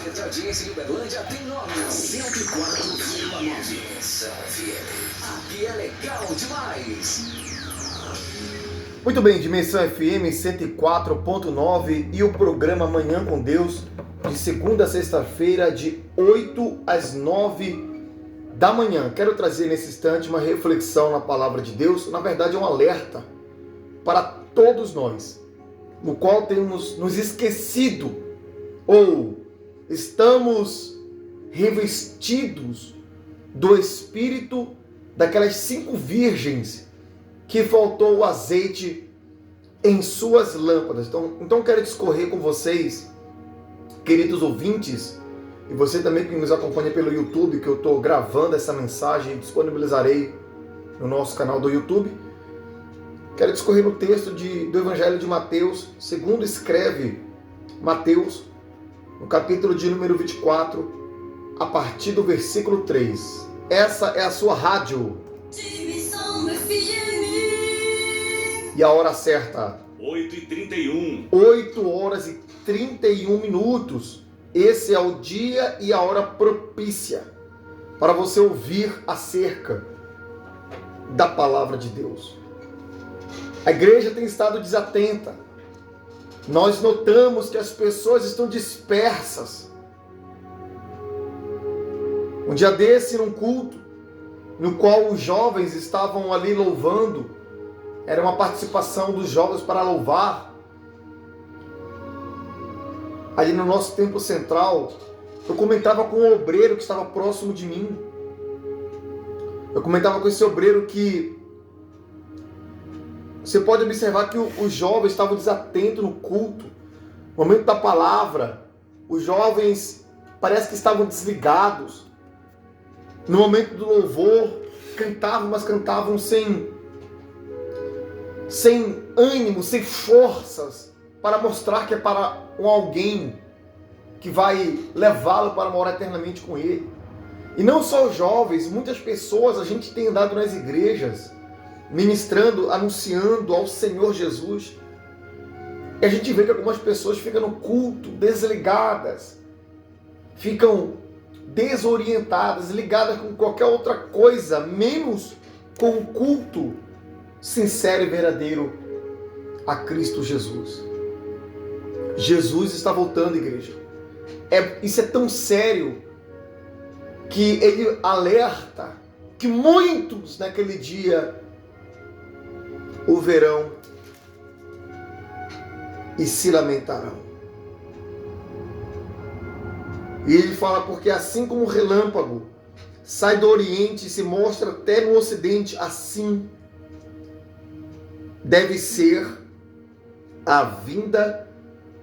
grande audiência em Uberlândia tem nome: 104,9 Missão FM. Aqui é legal demais. Muito bem, Dimensão FM 104.9 e o programa Manhã com Deus, de segunda a sexta-feira, de 8 às 9 da manhã. Quero trazer nesse instante uma reflexão na palavra de Deus, na verdade é um alerta para todos nós, no qual temos nos esquecido ou estamos revestidos do Espírito daquelas 5 virgens que faltou o azeite em suas lâmpadas. Então quero discorrer com vocês, queridos ouvintes, e você também que nos acompanha pelo YouTube, que eu estou gravando essa mensagem e disponibilizarei no nosso canal do YouTube. Quero discorrer no texto do Evangelho de Mateus, segundo escreve Mateus, no capítulo de número 24, a partir do versículo 3. Essa é a sua rádio. E a hora certa? 8h31. 8h31. Esse é o dia e a hora propícia para você ouvir acerca da palavra de Deus. A igreja tem estado desatenta. Nós notamos que as pessoas estão dispersas. Um dia desse, num culto, no qual os jovens estavam ali louvando, era uma participação dos jovens para louvar. Ali no nosso templo central, eu comentava com um obreiro que estava próximo de mim. Eu comentava com esse obreiro que você pode observar que os jovens estavam desatentos no culto, no momento da palavra. Os jovens parece que estavam desligados. No momento do louvor, cantavam, mas cantavam sem ânimo, sem forças, para mostrar que é para alguém que vai levá-lo para morar eternamente com ele. E não só os jovens, muitas pessoas, a gente tem andado nas igrejas, ministrando, anunciando ao Senhor Jesus. E a gente vê que algumas pessoas ficam no culto desligadas, ficam desorientadas, ligadas com qualquer outra coisa, menos com o culto sincero e verdadeiro a Cristo Jesus. Jesus está voltando, igreja. Isso é tão sério que ele alerta que muitos naquele dia o verão e se lamentarão. E ele fala, porque assim como o relâmpago sai do Oriente e se mostra até no Ocidente, assim deve ser a vinda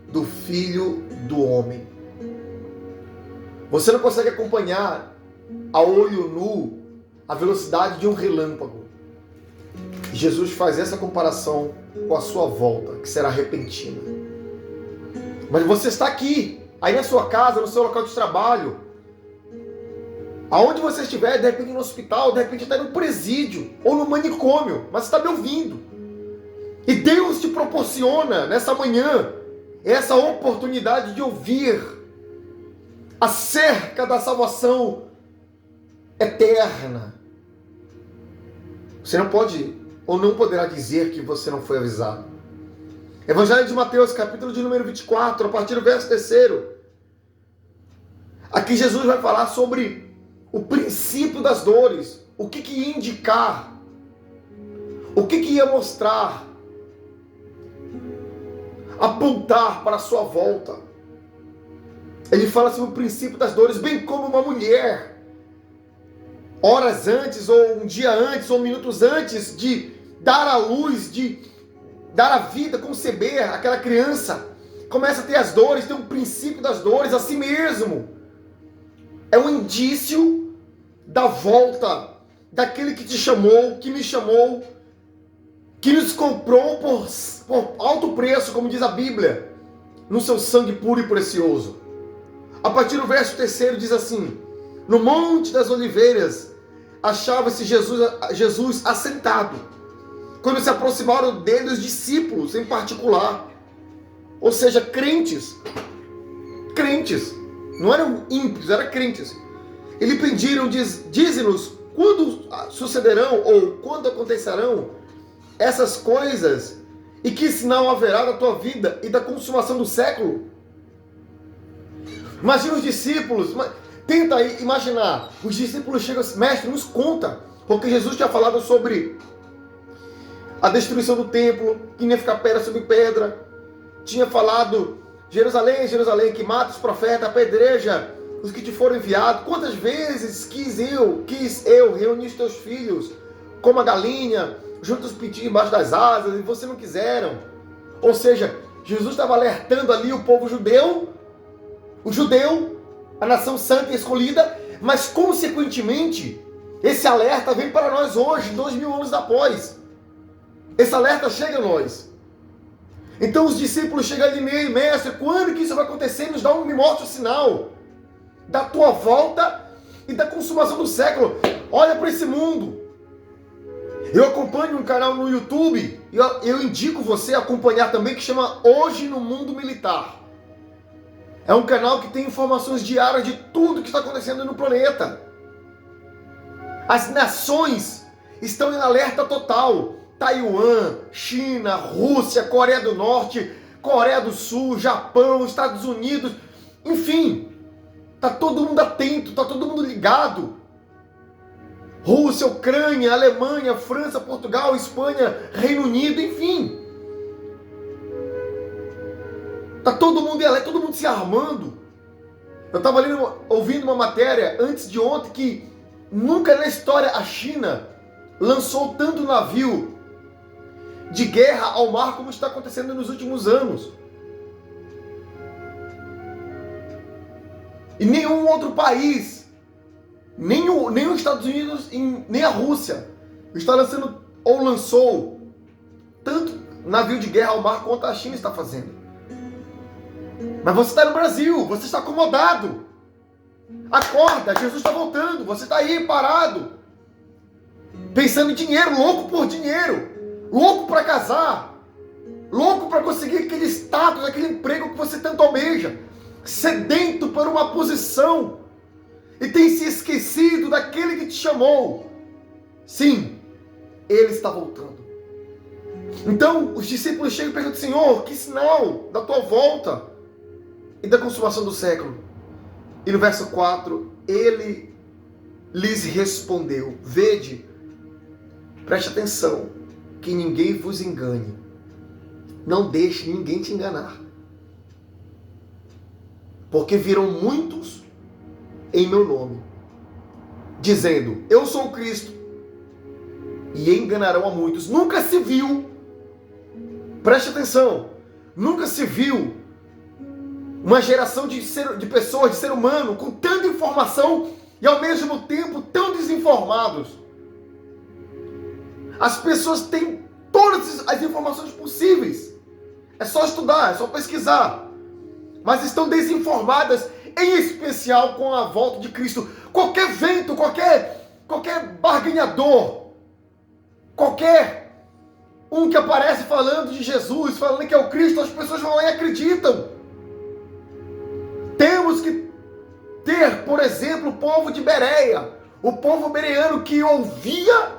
do Filho do Homem. Você não consegue acompanhar a olho nu a velocidade de um relâmpago. Jesus faz essa comparação com a sua volta, que será repentina. Mas você está aqui, aí na sua casa, no seu local de trabalho, aonde você estiver, de repente no hospital, de repente até no presídio ou no manicômio, mas você está me ouvindo. E Deus te proporciona nessa manhã essa oportunidade de ouvir acerca da salvação eterna. Você não pode ou não poderá dizer que você não foi avisado. Evangelho de Mateus, capítulo de número 24, a partir do verso 3. Aqui Jesus vai falar sobre o princípio das dores, o que ia indicar, o que ia mostrar, apontar para a sua volta. Ele fala sobre o princípio das dores, bem como uma mulher, horas antes, ou um dia antes, ou minutos antes de dar à luz, de dar a vida, conceber aquela criança, começa a ter as dores, tem um princípio das dores a si mesmo. É um indício da volta daquele que te chamou, que me chamou, que nos comprou por alto preço, como diz a Bíblia, no seu sangue puro e precioso. A partir do verso 3 diz assim: no Monte das Oliveiras achava-se Jesus assentado, quando se aproximaram dele os discípulos em particular, ou seja, crentes, Não eram ímpios, eram crentes. Eles pediram, dize-nos quando sucederão ou quando acontecerão essas coisas e que sinal haverá da tua vida e da consumação do século. Imagina os discípulos, tenta aí imaginar, os discípulos chegam, mestre, nos conta, porque Jesus tinha falado sobre a destruição do templo, que não ia ficar pedra sobre pedra, tinha falado, Jerusalém, Jerusalém, que mata os profetas, apedreja os que te foram enviados. Quantas vezes quis eu reunir os teus filhos como a galinha, junto os pintinhos embaixo das asas, e vocês não quiseram. Ou seja, Jesus estava alertando ali o povo judeu, a nação santa e escolhida, mas consequentemente, esse alerta vem para nós hoje, 2000 anos após. Esse alerta chega a nós. Então os discípulos chegam ali nele, mestre, quando que isso vai acontecer? Me mostra o sinal da tua volta e da consumação do século. Olha para esse mundo. Eu acompanho um canal no YouTube, e eu indico você a acompanhar também, que chama Hoje no Mundo Militar. É um canal que tem informações diárias de tudo que está acontecendo no planeta. As nações estão em alerta total. Taiwan, China, Rússia, Coreia do Norte, Coreia do Sul, Japão, Estados Unidos, enfim, está todo mundo atento, está todo mundo ligado. Rússia, Ucrânia, Alemanha, França, Portugal, Espanha, Reino Unido, enfim. Está todo mundo se armando. Eu estava ouvindo uma matéria antes de ontem que nunca na história a China lançou tanto navio de guerra ao mar como está acontecendo nos últimos anos. E nenhum outro país, nem os Estados Unidos, nem a Rússia, está lançando ou lançou tanto navio de guerra ao mar quanto a China está fazendo. Mas você está no Brasil, você está acomodado. Acorda, Jesus está voltando, você está aí parado, pensando em dinheiro, louco por dinheiro. Louco para casar, louco para conseguir aquele status, aquele emprego que você tanto almeja, sedento por uma posição, e tem se esquecido daquele que te chamou. Sim, ele está voltando. Então os discípulos chegam e perguntam: Senhor, que sinal da tua volta e da consumação do século? E no verso 4, ele lhes respondeu: vede, preste atenção, que ninguém vos engane. Não deixe ninguém te enganar. Porque virão muitos em meu nome, dizendo, eu sou o Cristo, e enganarão a muitos. Nunca se viu, preste atenção, nunca se viu uma geração de pessoas, de ser humano, com tanta informação e ao mesmo tempo tão desinformados. As pessoas têm todas as informações possíveis. É só estudar, é só pesquisar. Mas estão desinformadas, em especial com a volta de Cristo. Qualquer vento, qualquer barganhador, qualquer um que aparece falando de Jesus, falando que é o Cristo, as pessoas vão lá e acreditam. Temos que ter, por exemplo, o povo de Bereia, o povo bereano que ouvia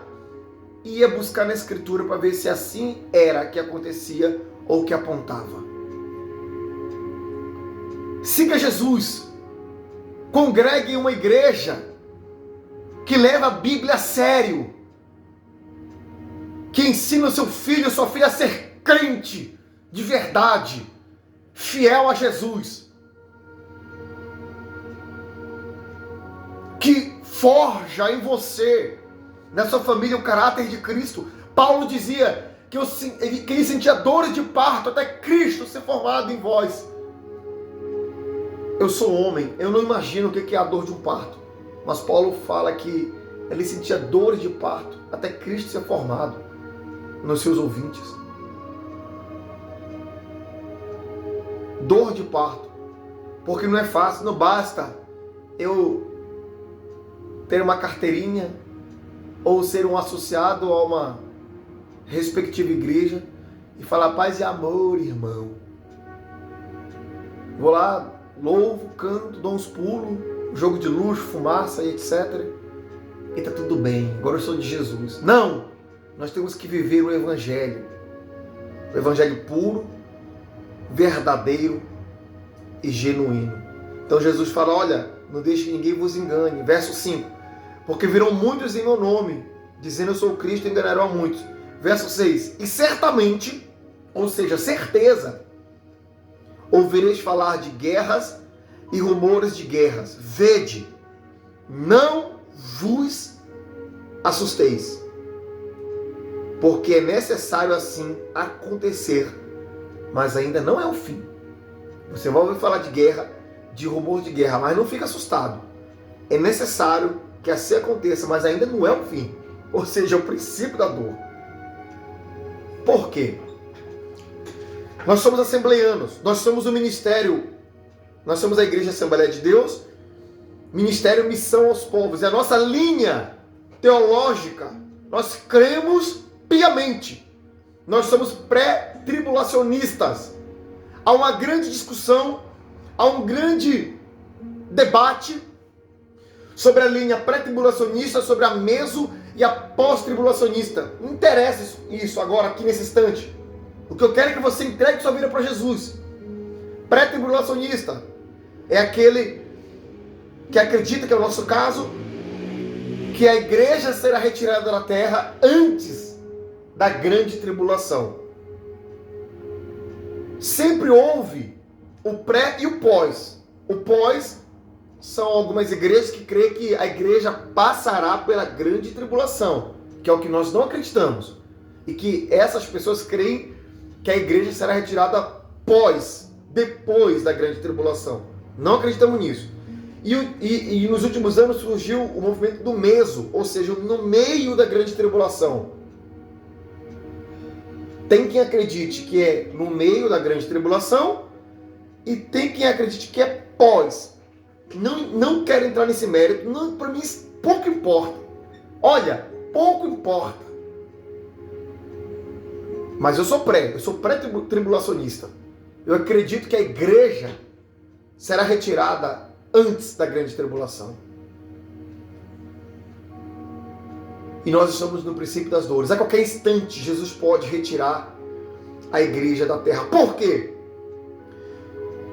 e ia buscar na Escritura para ver se assim era que acontecia ou que apontava. Siga Jesus. Congregue em uma igreja que leva a Bíblia a sério, que ensina o seu filho, sua filha a ser crente de verdade, fiel a Jesus, que forja em você, na sua família, o caráter de Cristo. Paulo dizia que ele sentia dores de parto até Cristo ser formado em vós. Eu sou homem, eu não imagino o que é a dor de um parto, mas Paulo fala que ele sentia dores de parto até Cristo ser formado nos seus ouvintes. Dor de parto, porque não é fácil, não basta eu ter uma carteirinha ou ser um associado a uma respectiva igreja e falar paz e amor, irmão. Vou lá louvo, canto, dou uns pulos, jogo de luxo, fumaça e etc. E tá tudo bem, agora eu sou de Jesus. Não! Nós temos que viver o Evangelho. O Evangelho puro, verdadeiro e genuíno. Então Jesus fala, olha, não deixe que ninguém vos engane. Verso 5. Porque virão muitos em meu nome, dizendo eu sou o Cristo, e enganarão a muitos. Verso 6. E certamente, ou seja, certeza, ouvireis falar de guerras e rumores de guerras. Vede, não vos assusteis, porque é necessário assim acontecer, mas ainda não é o fim. Você vai ouvir falar de guerra, de rumor de guerra, mas não fica assustado. É necessário que assim aconteça, mas ainda não é o fim. Ou seja, é o princípio da dor. Por quê? Nós somos assembleianos, nós somos o ministério, nós somos a Igreja Assembleia de Deus, ministério Missão aos Povos. É a nossa linha teológica. Nós cremos piamente. Nós somos pré-tribulacionistas. Há uma grande discussão, há um grande debate sobre a linha pré-tribulacionista, sobre a meso e a pós-tribulacionista. Não interessa isso agora, aqui nesse instante. O que eu quero é que você entregue sua vida para Jesus. Pré-tribulacionista é aquele que acredita, que é o nosso caso, que a igreja será retirada da terra antes da grande tribulação. Sempre houve o pré e o pós. O pós são algumas igrejas que creem que a igreja passará pela grande tribulação, que é o que nós não acreditamos. E que essas pessoas creem que a igreja será retirada depois da grande tribulação. Não acreditamos nisso. E nos últimos anos surgiu o movimento do meso, ou seja, no meio da grande tribulação. Tem quem acredite que é no meio da grande tribulação e tem quem acredite que é pós. Não quero entrar nesse mérito, para mim pouco importa. Olha, pouco importa. Mas eu sou pré-tribulacionista. Eu acredito que a igreja será retirada antes da grande tribulação. E nós estamos no princípio das dores. A qualquer instante, Jesus pode retirar a igreja da terra. Por quê?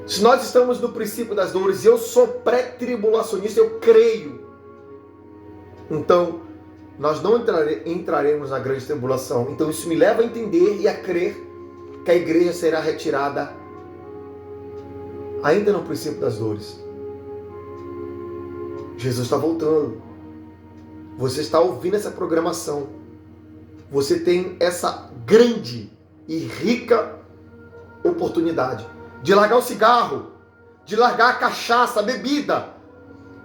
Se nós estamos no princípio das dores, eu sou pré-tribulacionista, eu creio. Então, nós não entraremos na grande tribulação. Então, isso me leva a entender e a crer que a igreja será retirada ainda no princípio das dores. Jesus está voltando. Você está ouvindo essa programação. Você tem essa grande e rica oportunidade de largar o cigarro, de largar a cachaça, a bebida,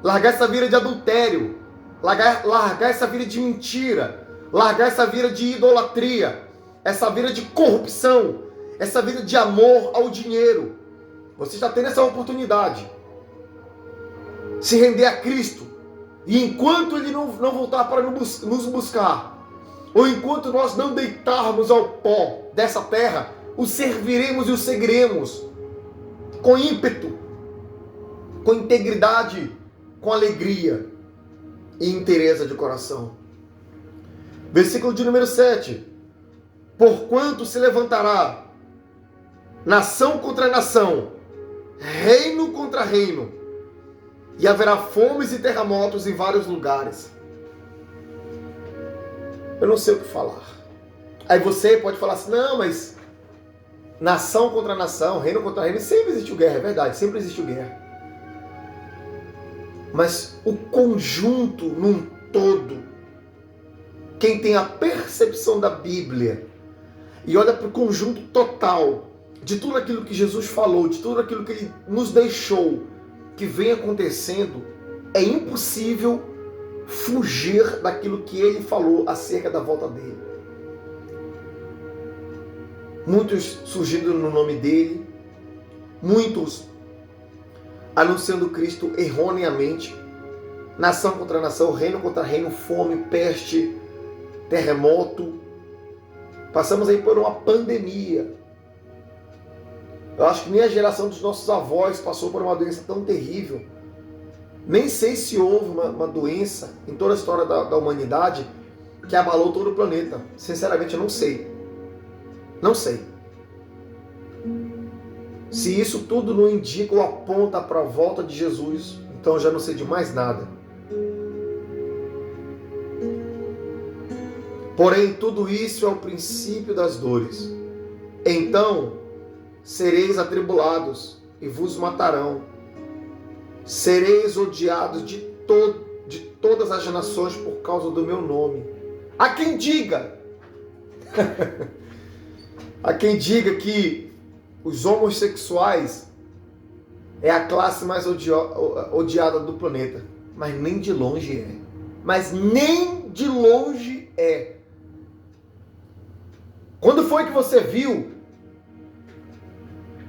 largar essa vida de adultério, largar essa vida de mentira, largar essa vida de idolatria, essa vida de corrupção, essa vida de amor ao dinheiro. Você está tendo essa oportunidade. Se render a Cristo. E enquanto Ele não voltar para nos buscar, ou enquanto nós não deitarmos ao pó dessa terra, o serviremos e o seguiremos com ímpeto, com integridade, com alegria e inteireza de coração. Versículo de número 7. Porquanto se levantará nação contra nação, reino contra reino, e haverá fomes e terremotos em vários lugares. Eu não sei o que falar. Aí você pode falar assim, não, mas nação contra nação, reino contra reino, sempre existiu guerra, é verdade, sempre existiu guerra. Mas o conjunto num todo, quem tem a percepção da Bíblia e olha para o conjunto total de tudo aquilo que Jesus falou, de tudo aquilo que Ele nos deixou, que vem acontecendo, é impossível fugir daquilo que Ele falou acerca da volta dele. Muitos surgindo no nome dele, muitos anunciando Cristo erroneamente, nação contra nação, reino contra reino, fome, peste, terremoto. Passamos aí por uma pandemia. Eu acho que nem a geração dos nossos avós passou por uma doença tão terrível. Nem sei se houve uma doença em toda a história da humanidade que abalou todo o planeta. Sinceramente, eu não sei. Não sei. Se isso tudo não indica ou aponta para a volta de Jesus, então eu já não sei de mais nada. Porém, tudo isso é o princípio das dores. Então, sereis atribulados e vos matarão. Sereis odiados de todas as nações por causa do meu nome. Há quem diga, há quem diga que os homossexuais é a classe mais odiada do planeta. Mas nem de longe é. Mas nem de longe é. Quando foi que você viu?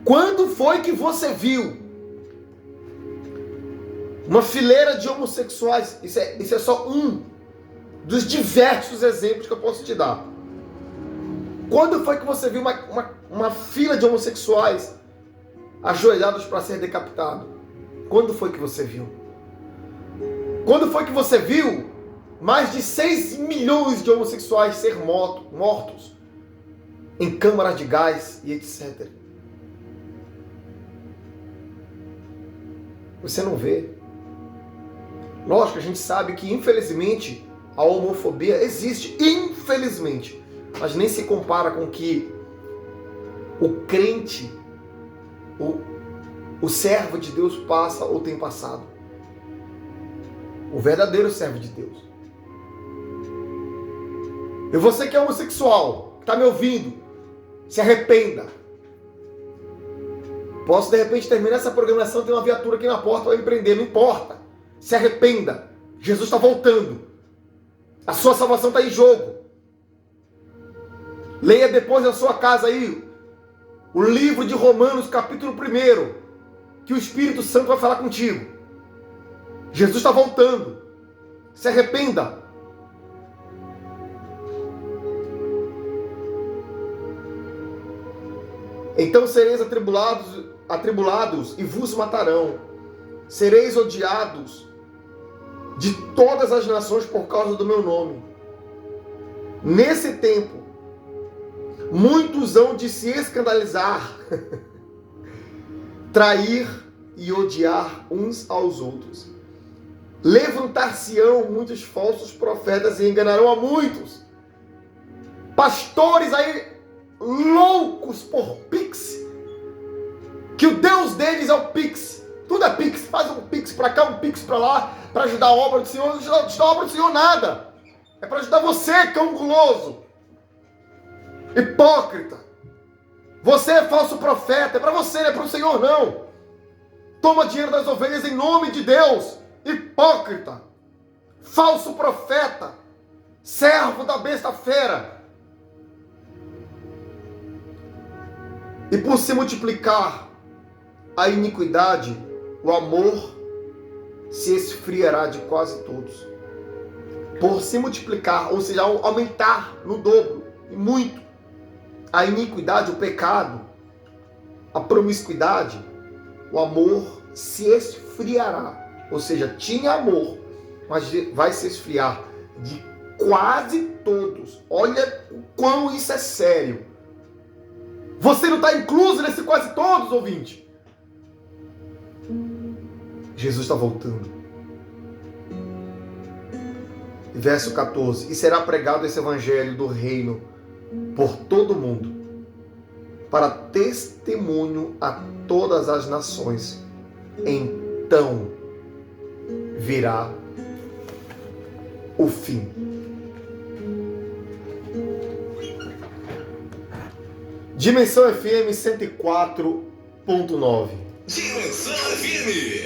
Quando foi que você viu uma fileira de homossexuais? Isso é só um dos diversos exemplos que eu posso te dar. Quando foi que você viu uma fila de homossexuais ajoelhados para ser decapitado? Quando foi que você viu? Quando foi que você viu mais de 6 milhões de homossexuais ser mortos em câmaras de gás e etc? Você não vê. Lógico, a gente sabe que, infelizmente, a homofobia existe, infelizmente. Mas nem se compara com que o crente, o servo de Deus passa ou tem passado. O verdadeiro servo de Deus. E você que é homossexual, que está me ouvindo, se arrependa. Posso de repente terminar essa programação, ter uma viatura aqui na porta para empreender, não importa. Se arrependa. Jesus está voltando. A sua salvação está em jogo. Leia depois na sua casa aí o livro de Romanos, capítulo 1, que o Espírito Santo vai falar contigo. Jesus está voltando. Se arrependa. Então sereis atribulados e vos matarão. Sereis odiados de todas as nações por causa do meu nome. Nesse tempo, muitos hão de se escandalizar, trair e odiar uns aos outros. Levantar-se-ão muitos falsos profetas e enganarão a muitos. Pastores aí loucos por Pix, que o Deus deles é o Pix. Tudo é Pix. Faz um Pix para cá, um Pix para lá, para ajudar a obra do Senhor. Não ajuda a obra do Senhor nada. É para ajudar você, cão guloso. Hipócrita. Você é falso profeta. É para você, não é para o Senhor não. Toma dinheiro das ovelhas em nome de Deus. Hipócrita. Falso profeta. Servo da besta fera. E por se multiplicar a iniquidade, o amor se esfriará de quase todos. Por se multiplicar, ou seja, aumentar no dobro, e muito, a iniquidade, o pecado, a promiscuidade, o amor se esfriará. Ou seja, tinha amor, mas vai se esfriar de quase todos. Olha o quão isso é sério. Você não está incluso nesse quase todos, ouvinte. Jesus está voltando. Verso 14. E será pregado esse evangelho do reino por todo o mundo, para testemunho a todas as nações. Então virá o fim. Dimensão FM 104.9. Dimensão FM